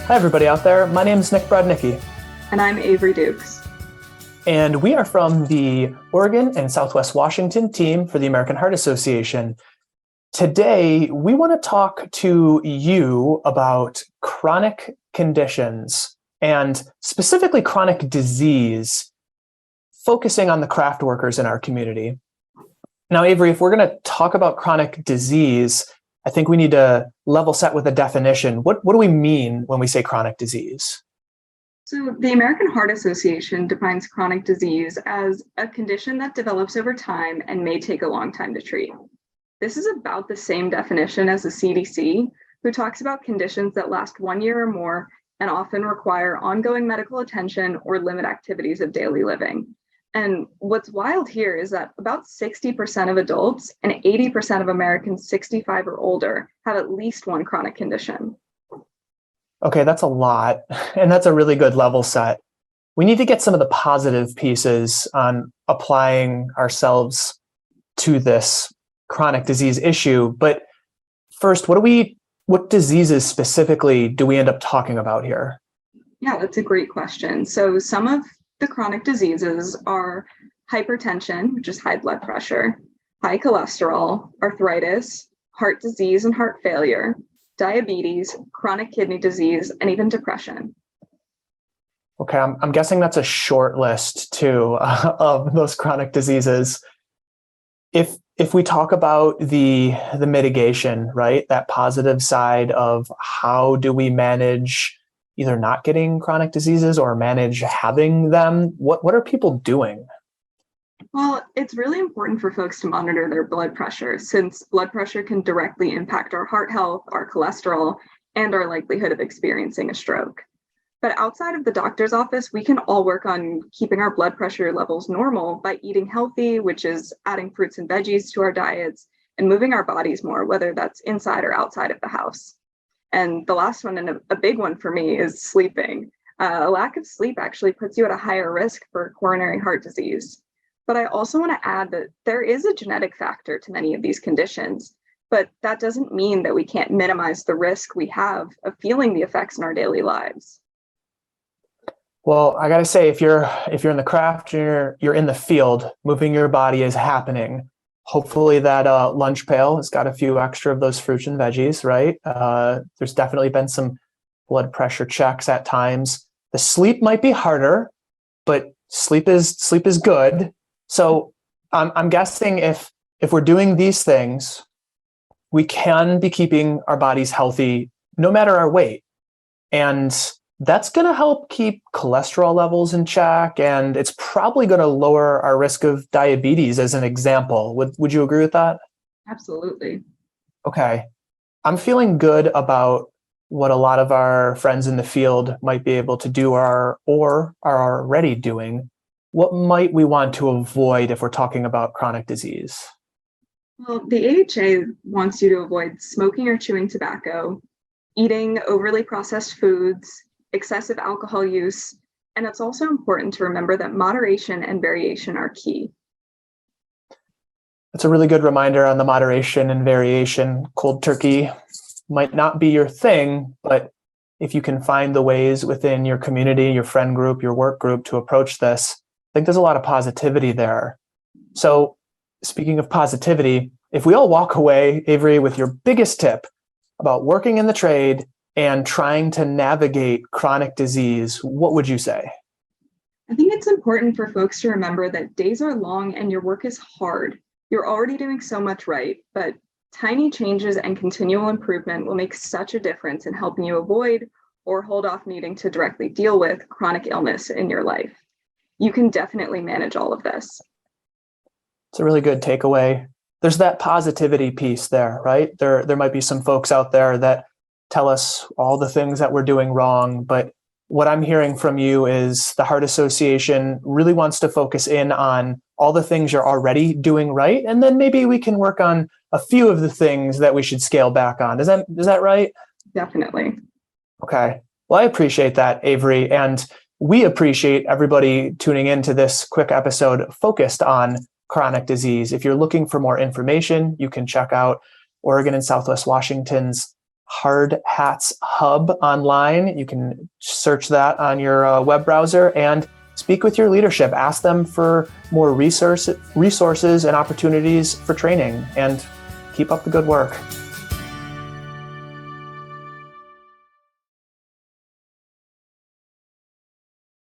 Hi, everybody out there. My name is Nick Brodnicki, And I'm Avery Dukes. and we are from the Oregon and Southwest Washington team for the American Heart Association. Today, we want to talk to you about chronic conditions and specifically chronic disease, focusing on the craft workers in our community. Now, Avery, if we're going to talk about chronic disease, I think we need to level set with a definition. What do we mean when we say chronic disease? So, the American Heart Association defines chronic disease as a condition that develops over time and may take a long time to treat. This is about the same definition as the CDC, who talks about conditions that last 1 year or more and often require ongoing medical attention or limit activities of daily living. And what's wild here is that about 60% of adults and 80% of Americans 65 or older have at least one chronic condition. Okay, that's a lot, and that's a really good level set. We need to get some of the positive pieces on applying ourselves to this chronic disease issue. But first, what diseases specifically do we end up talking about here? Yeah, that's a great question. So some of the chronic diseases are hypertension, which is high blood pressure, high cholesterol, arthritis, heart disease and heart failure, diabetes, chronic kidney disease, and even depression. Okay, I'm guessing that's a short list too of those chronic diseases. If we talk about the mitigation, right, that positive side of how do we manage either not getting chronic diseases or manage having them, what are people doing? Well, it's really important for folks to monitor their blood pressure, since blood pressure can directly impact our heart health, our cholesterol, and our likelihood of experiencing a stroke. But outside of the doctor's office, we can all work on keeping our blood pressure levels normal by eating healthy, which is adding fruits and veggies to our diets, and moving our bodies more, whether that's inside or outside of the house. And the last one, and a big one for me, is sleeping. A lack of sleep actually puts you at a higher risk for coronary heart disease. But I also want to add that there is a genetic factor to many of these conditions, but that doesn't mean that we can't minimize the risk we have of feeling the effects in our daily lives. Well, I gotta say, if you're in the craft, you're in the field, moving your body is happening. Hopefully that lunch pail has got a few extra of those fruits and veggies, right? There's definitely been some blood pressure checks at times. The sleep might be harder, but sleep is good. So I'm guessing if we're doing these things, we can be keeping our bodies healthy no matter our weight. And that's going to help keep cholesterol levels in check, and it's probably going to lower our risk of diabetes as an example. Would you agree with that? Absolutely. Okay. I'm feeling good about what a lot of our friends in the field might be able to do or are already doing. What might we want to avoid if we're talking about chronic disease? Well, the AHA wants you to avoid smoking or chewing tobacco, eating overly processed foods, excessive alcohol use, and it's also important to remember that moderation and variation are key. That's a really good reminder on the moderation and variation. Cold turkey might not be your thing, but if you can find the ways within your community, your friend group, your work group to approach this, I think there's a lot of positivity there. So speaking of positivity, if we all walk away, Avery, with your biggest tip about working in the trade and trying to navigate chronic disease, what would you say? I think it's important for folks to remember that days are long and your work is hard. You're already doing so much right, but tiny changes and continual improvement will make such a difference in helping you avoid or hold off needing to directly deal with chronic illness in your life. You can definitely manage all of this. It's a really good takeaway. There's that positivity piece there, right? There might be some folks out there that tell us all the things that we're doing wrong, but what I'm hearing from you is the Heart Association really wants to focus in on all the things you're already doing right, and then maybe we can work on a few of the things that we should scale back on. Is that right? Definitely. Okay. Well, I appreciate that, Avery, and we appreciate everybody tuning into this quick episode focused on chronic disease. If you're looking for more information, you can check out Oregon and Southwest Washington's Hard Hats Hub online. You can search that on your web browser and speak with your leadership. Ask them for more resources and opportunities for training, and keep up the good work.